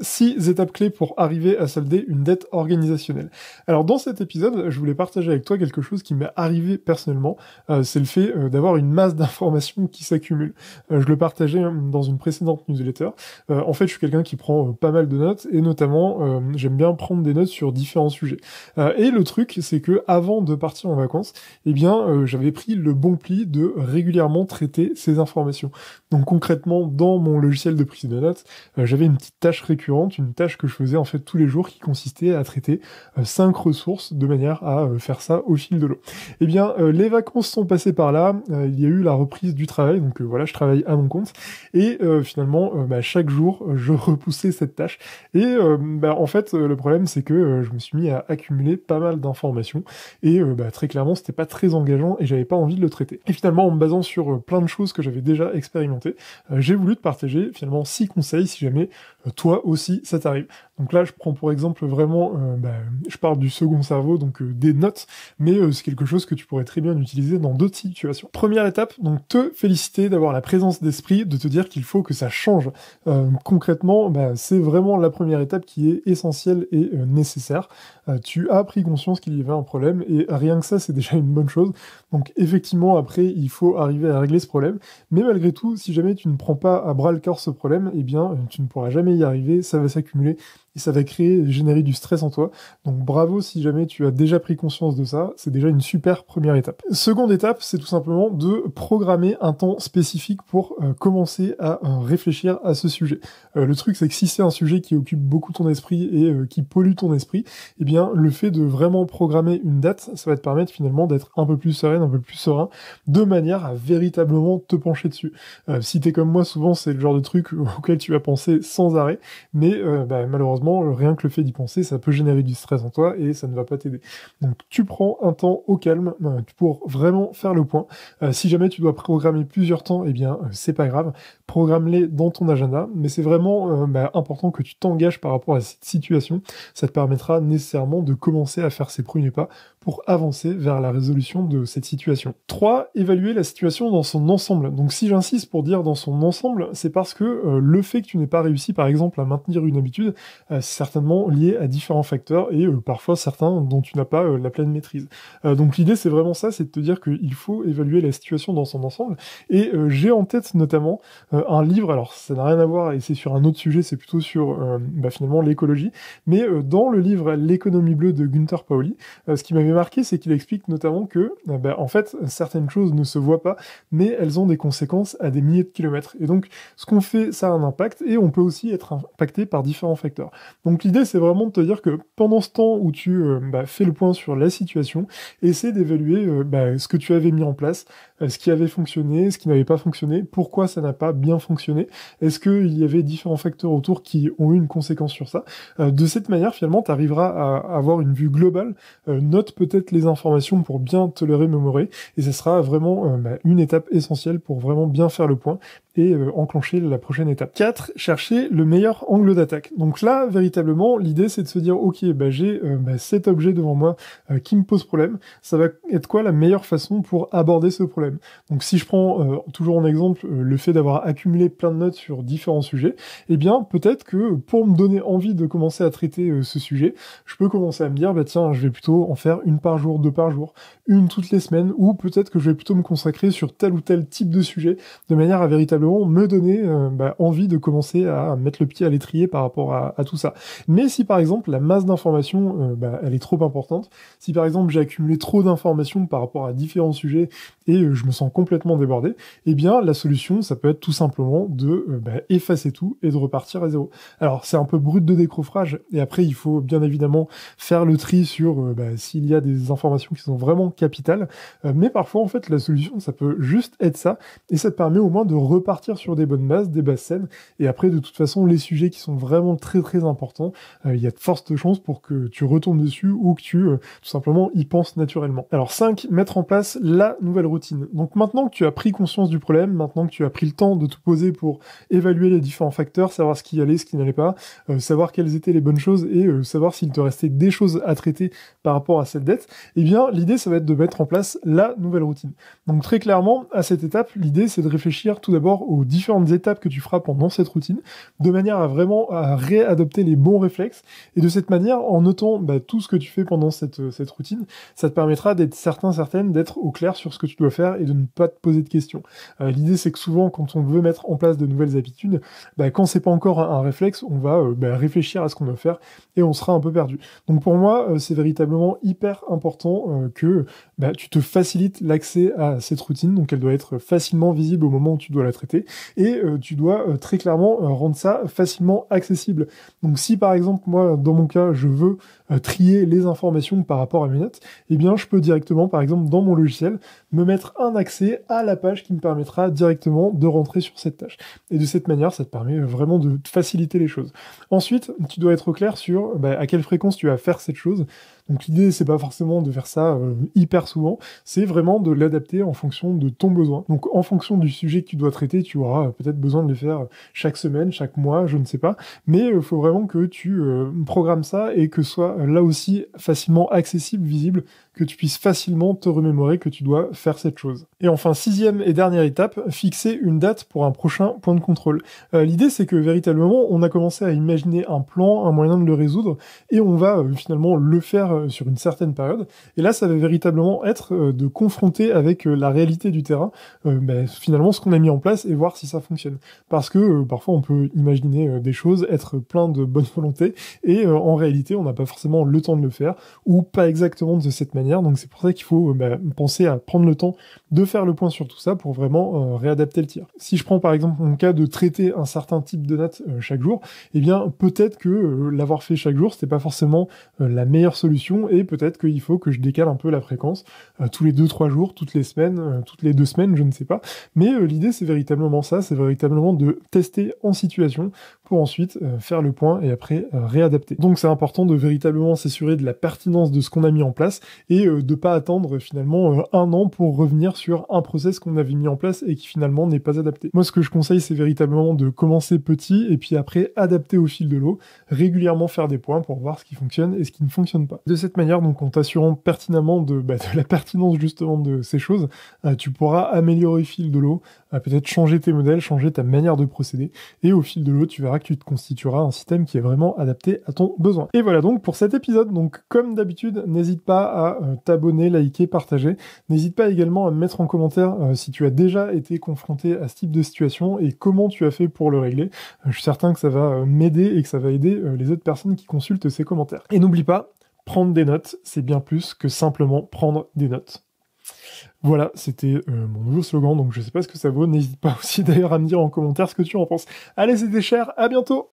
6 étapes clés pour arriver à solder une dette organisationnelle. Alors dans cet épisode, je voulais partager avec toi quelque chose qui m'est arrivé personnellement, c'est le fait d'avoir une masse d'informations qui s'accumulent. Je le partageais dans une précédente newsletter. En fait, je suis quelqu'un qui prend pas mal de notes, et notamment, j'aime bien prendre des notes sur différents sujets. Et le truc, c'est que avant de partir en vacances, eh bien, j'avais pris le bon pli de régulièrement traiter ces informations. Donc concrètement, dans mon logiciel de prise de notes, j'avais une petite tâche récurrente, une tâche que je faisais en fait tous les jours qui consistait à traiter 5 ressources de manière à faire ça au fil de l'eau. Eh bien, les vacances sont passées par là, il y a eu la reprise du travail, donc voilà, je travaille à mon compte, et finalement, chaque jour, je repoussais cette tâche, et en fait, le problème, c'est que je me suis mis à accumuler pas mal d'informations, et très clairement, c'était pas très engageant, et j'avais pas envie de le traiter. Et finalement, en me basant sur plein de choses que j'avais déjà expérimentées, j'ai voulu te partager finalement 6 conseils si jamais toi aussi ça t'arrive. Donc là, je prends pour exemple vraiment, je parle du second cerveau, donc des notes, mais c'est quelque chose que tu pourrais très bien utiliser dans d'autres situations. Première étape, donc te féliciter d'avoir la présence d'esprit, de te dire qu'il faut que ça change. Concrètement, c'est vraiment la première étape qui est essentielle et nécessaire. Tu as pris conscience qu'il y avait un problème, et rien que ça, c'est déjà une bonne chose. Donc effectivement, après, il faut arriver à régler ce problème, mais malgré tout, si jamais tu ne prends pas à bras le corps ce problème, eh bien, tu ne pourras jamais y arriver, ça va s'accumuler, et ça va générer du stress en toi. Donc bravo si jamais tu as déjà pris conscience de ça, c'est déjà une super première étape. Seconde étape, c'est tout simplement de programmer un temps spécifique pour commencer à réfléchir à ce sujet. Le truc, c'est que si c'est un sujet qui occupe beaucoup ton esprit et qui pollue ton esprit, eh bien le fait de vraiment programmer une date, ça va te permettre finalement d'être un peu plus sereine, un peu plus serein, de manière à véritablement te pencher dessus. Si t'es comme moi, souvent c'est le genre de truc auquel tu vas penser sans arrêt, mais malheureusement, rien que le fait d'y penser, ça peut générer du stress en toi et ça ne va pas t'aider. Donc tu prends un temps au calme pour vraiment faire le point. Si jamais tu dois programmer plusieurs temps, eh bien c'est pas grave, programme-les dans ton agenda, mais c'est vraiment important que tu t'engages par rapport à cette situation. Ça te permettra nécessairement de commencer à faire ces premiers pas pour avancer vers la résolution de cette situation. 3. Évaluer la situation dans son ensemble. Donc si j'insiste pour dire dans son ensemble, c'est parce que le fait que tu n'aies pas réussi par exemple à maintenir une habitude, c'est certainement lié à différents facteurs, et parfois certains dont tu n'as pas la pleine maîtrise. Donc l'idée c'est vraiment ça, c'est de te dire qu'il faut évaluer la situation dans son ensemble, et j'ai en tête notamment un livre, alors ça n'a rien à voir et c'est sur un autre sujet, c'est plutôt sur finalement l'écologie, mais dans le livre L'économie bleue de Gunther Pauli, ce qui m'avait marqué, c'est qu'il explique notamment que en fait certaines choses ne se voient pas, mais elles ont des conséquences à des milliers de kilomètres, et donc ce qu'on fait, ça a un impact, et on peut aussi être impacté par différents facteurs. Donc l'idée, c'est vraiment de te dire que pendant ce temps où tu fais le point sur la situation, essaie d'évaluer ce que tu avais mis en place, ce qui avait fonctionné, ce qui n'avait pas fonctionné, pourquoi ça n'a pas bien fonctionné, est-ce qu'il y avait différents facteurs autour qui ont eu une conséquence sur ça. De cette manière, finalement, tu arriveras à avoir une vue globale, note peut-être les informations pour bien te les remémorer, et ce sera vraiment une étape essentielle pour vraiment bien faire le point et enclencher la prochaine étape. 4. Chercher le meilleur angle d'attaque. Donc là, véritablement, l'idée c'est de se dire, ok, j'ai cet objet devant moi qui me pose problème, ça va être quoi la meilleure façon pour aborder ce problème. Donc si je prends toujours en exemple le fait d'avoir accumulé plein de notes sur différents sujets, eh bien peut-être que pour me donner envie de commencer à traiter ce sujet, je peux commencer à me dire, tiens, je vais plutôt en faire une par jour, 2 par jour, une toutes les semaines, ou peut-être que je vais plutôt me consacrer sur tel ou tel type de sujet, de manière à véritablement me donner envie de commencer à mettre le pied à l'étrier par rapport à tout ça. Mais si par exemple la masse d'informations elle est trop importante, si par exemple j'ai accumulé trop d'informations par rapport à différents sujets et je me sens complètement débordé, eh bien la solution ça peut être tout simplement de effacer tout et de repartir à zéro. Alors c'est un peu brut de décoffrage, et après il faut bien évidemment faire le tri sur s'il y a des informations qui sont vraiment capitales, mais parfois en fait la solution ça peut juste être ça, et ça te permet au moins de repartir sur des bonnes bases, des bases saines, et après de toute façon les sujets qui sont vraiment très très importants, il y a de fortes chances pour que tu retombes dessus ou que tu tout simplement y penses naturellement. Alors 5, mettre en place la nouvelle routine. Donc maintenant que tu as pris conscience du problème, maintenant que tu as pris le temps de te poser pour évaluer les différents facteurs, savoir ce qui allait, ce qui n'allait pas, savoir quelles étaient les bonnes choses et savoir s'il te restait des choses à traiter par rapport à cette dette, eh bien l'idée ça va être de mettre en place la nouvelle routine. Donc très clairement, à cette étape, l'idée c'est de réfléchir tout d'abord aux différentes étapes que tu feras pendant cette routine, de manière à vraiment à réadopter les bons réflexes, et de cette manière, en notant tout ce que tu fais pendant cette routine, ça te permettra d'être certaine, d'être au clair sur ce que tu dois faire et de ne pas te poser de questions. L'idée c'est que souvent, quand on veut mettre en place de nouvelles habitudes, quand c'est pas encore un réflexe, on va réfléchir à ce qu'on doit faire et on sera un peu perdu. Donc pour moi, c'est véritablement hyper important que tu te facilites l'accès à cette routine, donc elle doit être facilement visible au moment où tu dois la traiter, et tu dois très clairement rendre ça facilement accessible. Donc si par exemple, moi, dans mon cas, je veux trier les informations par rapport à mes notes, eh bien je peux directement, par exemple, dans mon logiciel, me mettre un accès à la page qui me permettra directement de rentrer sur cette tâche. Et de cette manière, ça te permet vraiment de faciliter les choses. Ensuite, tu dois être au clair sur à quelle fréquence tu vas faire cette chose. Donc l'idée, c'est pas forcément de faire ça hyper souvent, c'est vraiment de l'adapter en fonction de ton besoin. Donc en fonction du sujet que tu dois traiter, tu auras peut-être besoin de le faire chaque semaine, chaque mois, je ne sais pas, mais il faut vraiment que tu programmes ça et que ce soit là aussi facilement accessible, visible, que tu puisses facilement te remémorer que tu dois faire cette chose. Et enfin, 6e et dernière étape, fixer une date pour un prochain point de contrôle. L'idée, c'est que véritablement, on a commencé à imaginer un plan, un moyen de le résoudre, et on va finalement le faire sur une certaine période. Et là, ça va véritablement être de confronter avec la réalité du terrain, finalement, ce qu'on a mis en place et voir si ça fonctionne. Parce que parfois, on peut imaginer des choses, être plein de bonne volonté, et en réalité, on n'a pas forcément le temps de le faire, ou pas exactement de cette manière. Donc c'est pour ça qu'il faut penser à prendre le temps de faire le point sur tout ça pour vraiment réadapter le tir. Si je prends par exemple mon cas de traiter un certain type de notes chaque jour, eh bien peut-être que l'avoir fait chaque jour, c'était pas forcément la meilleure solution, et peut-être qu'il faut que je décale un peu la fréquence tous les 2-3 jours, toutes les semaines, toutes les 2 semaines, je ne sais pas. Mais l'idée c'est véritablement ça, c'est véritablement de tester en situation pour ensuite faire le point et après réadapter. Donc c'est important de véritablement s'assurer de la pertinence de ce qu'on a mis en place et de pas attendre finalement un an pour revenir sur un process qu'on avait mis en place et qui finalement n'est pas adapté. Moi, ce que je conseille, c'est véritablement de commencer petit et puis après adapter au fil de l'eau, régulièrement faire des points pour voir ce qui fonctionne et ce qui ne fonctionne pas. De cette manière, donc en t'assurant pertinemment de la pertinence justement de ces choses, tu pourras améliorer au fil de l'eau, peut-être changer tes modèles, changer ta manière de procéder, et au fil de l'eau, tu verras que tu te constitueras un système qui est vraiment adapté à ton besoin. Et voilà donc pour cet épisode. Donc comme d'habitude, n'hésite pas à t'abonner, liker, partager. N'hésite pas également à me mettre en commentaire si tu as déjà été confronté à ce type de situation et comment tu as fait pour le régler. Je suis certain que ça va m'aider et que ça va aider les autres personnes qui consultent ces commentaires. Et n'oublie pas, prendre des notes, c'est bien plus que simplement prendre des notes. Voilà, c'était mon nouveau slogan, donc je sais pas ce que ça vaut. N'hésite pas aussi d'ailleurs à me dire en commentaire ce que tu en penses. Allez, c'était cher, à bientôt!